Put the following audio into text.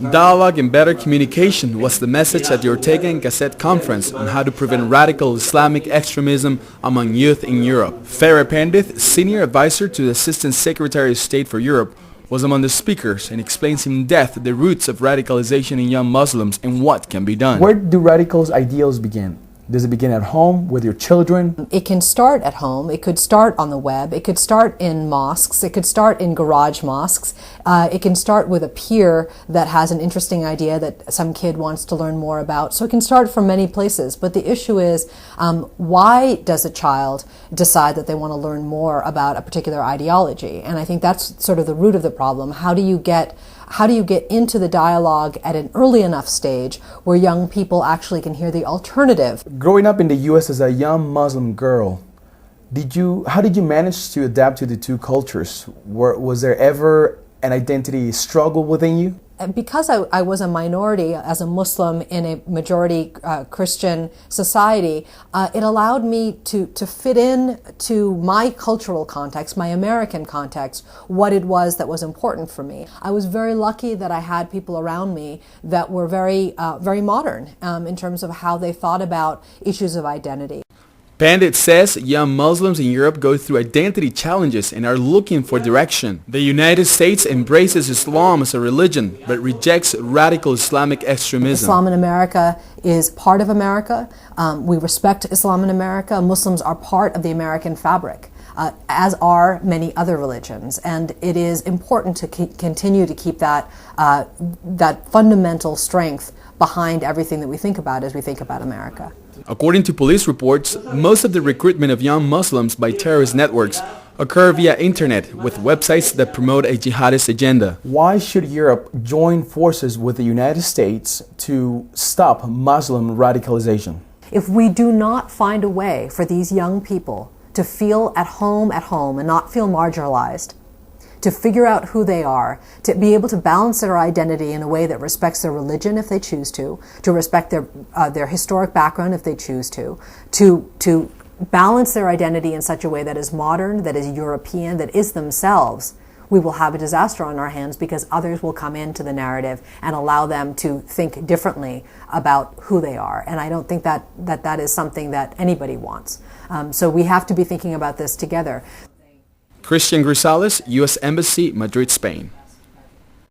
Dialogue and better communication was the message at the Ortega y Gasset conference on how to prevent radical Islamic extremism among youth in Europe. Farah Pandith, senior advisor to the Assistant Secretary of State for Europe, was among the speakers and explains in depth the roots of radicalization in young Muslims and what can be done. Where do radicals' ideals begin? Does it begin at home with your children? It can start at home. It could start on the web. It could start in mosques. It could start in garage mosques. It can start with a peer that has an interesting idea that some kid wants to learn more about. So it can start from many places. But the issue is, why does a child decide that they want to learn more about a particular ideology? And I think that's sort of the root of the problem. How do you get into the dialogue at an early enough stage where young people actually can hear the alternative? Growing up in the U.S. as a young Muslim girl, how did you manage to adapt to the two cultures? Was there ever an identity struggle within you? Because I was a minority as a Muslim in a majority Christian society, it allowed me to fit in to my cultural context, my American context, what it was that was important for me. I was very lucky that I had people around me that were very modern in terms of how they thought about issues of identity. Pandith says young Muslims in Europe go through identity challenges and are looking for direction. The United States embraces Islam as a religion but rejects radical Islamic extremism. Islam in America is part of America. We respect Islam in America. Muslims are part of the American fabric, as are many other religions. And it is important to continue to keep that fundamental strength behind everything that we think about as we think about America. According to police reports, most of the recruitment of young Muslims by terrorist networks occur via internet with websites that promote a jihadist agenda. Why should Europe join forces with the United States to stop Muslim radicalization? If we do not find a way for these young people to feel at home and not feel marginalized, to figure out who they are, to be able to balance their identity in a way that respects their religion if they choose to respect their historic background if they choose to balance their identity in such a way that is modern, that is European, that is themselves, we will have a disaster on our hands because others will come into the narrative and allow them to think differently about who they are. And I don't think that is something that anybody wants. So we have to be thinking about this together. Christian Grisales, U.S. Embassy, Madrid, Spain.